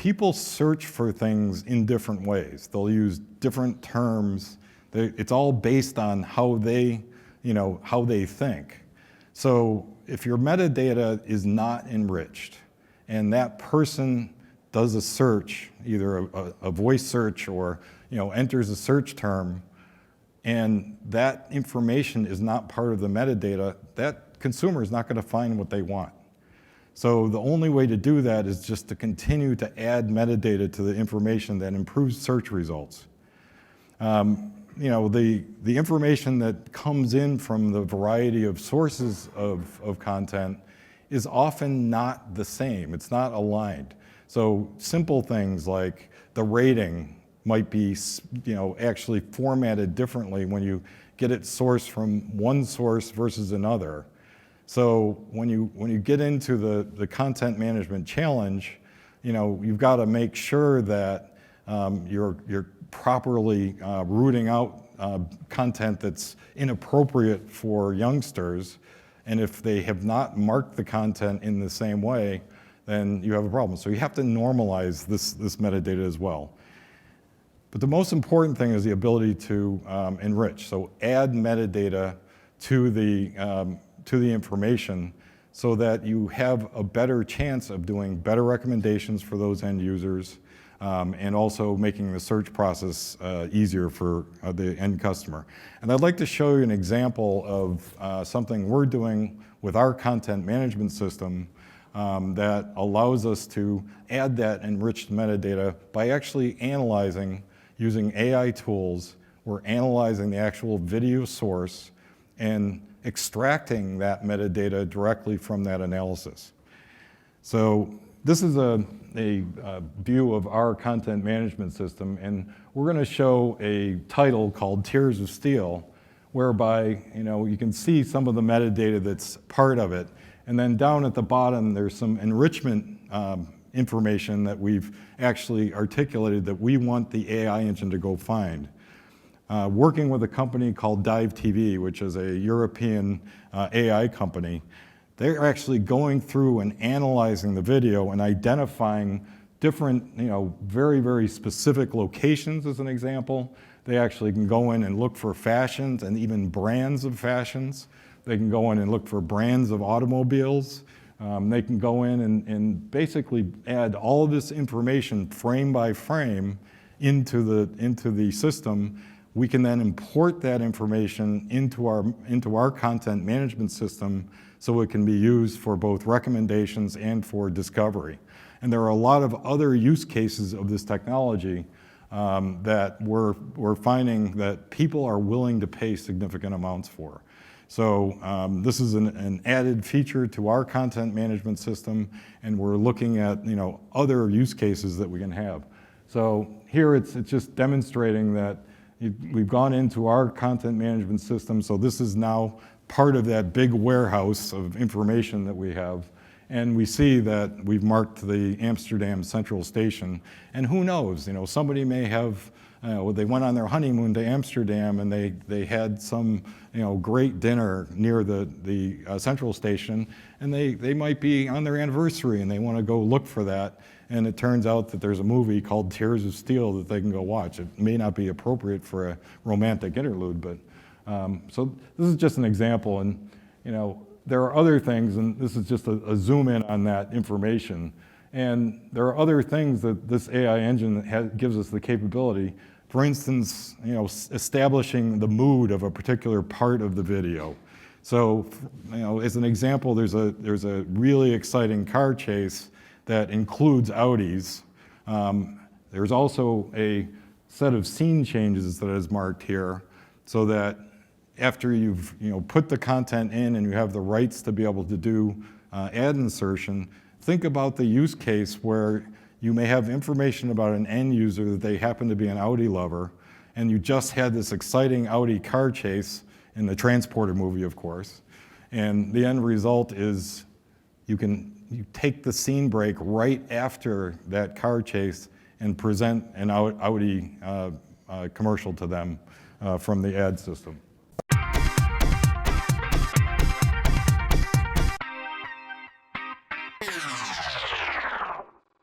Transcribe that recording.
people search for things in different ways. They'll use different terms. It's all based on how they think. So if your metadata is not enriched, and that person does a search, either a voice search or enters a search term, and that information is not part of the metadata, that consumer is not going to find what they want. So the only way to do that is just to continue to add metadata to the information that improves search results. The information that comes in from the variety of sources of content is often not the same. It's not aligned. So simple things like the rating might be actually formatted differently when you get it sourced from one source versus another. So when you get into the content management challenge, you've got to make sure that you're properly rooting out content that's inappropriate for youngsters. And if they have not marked the content in the same way, then you have a problem. So you have to normalize this metadata as well. But the most important thing is the ability to enrich. So add metadata to the information so that you have a better chance of doing better recommendations for those end users, and also making the search process easier for the end customer. And I'd like to show you an example of something we're doing with our content management system that allows us to add that enriched metadata by actually analyzing, using AI tools. We're analyzing the actual video source and extracting that metadata directly from that analysis. So this is a view of our content management system, and we're going to show a title called Tears of Steel, whereby you can see some of the metadata that's part of it. And then down at the bottom, there's some enrichment information that we've actually articulated that we want the AI engine to go find. Working with a company called Dive TV, which is a European AI company, they're actually going through and analyzing the video and identifying different, very, very specific locations as an example. They actually can go in and look for fashions and even brands of fashions. They can go in and look for brands of automobiles. They can go in and basically add all of this information frame by frame into the system. We can then import that information into our content management system so it can be used for both recommendations and for discovery. And there are a lot of other use cases of this technology that we're finding that people are willing to pay significant amounts for. So this is an added feature to our content management system, and we're looking at other use cases that we can have. So here it's just demonstrating that we've gone into our content management system, so this is now part of that big warehouse of information that we have. And we see that we've marked the Amsterdam Central Station. And who knows, somebody may have, they went on their honeymoon to Amsterdam and they had some great dinner near the Central Station, and they might be on their anniversary and they want to go look for that. And it turns out that there's a movie called Tears of Steel that they can go watch. It may not be appropriate for a romantic interlude, but so this is just an example. And there are other things, and this is just a zoom in on that information. And there are other things that this AI engine gives us the capability. For instance, establishing the mood of a particular part of the video. So, as an example, there's a really exciting car chase that includes Audis. There's also a set of scene changes that is marked here, so that after you've put the content in and you have the rights to be able to do ad insertion, think about the use case where you may have information about an end user that they happen to be an Audi lover, and you just had this exciting Audi car chase in the Transporter movie, of course, and the end result is you take the scene break right after that car chase and present an Audi commercial to them from the ad system.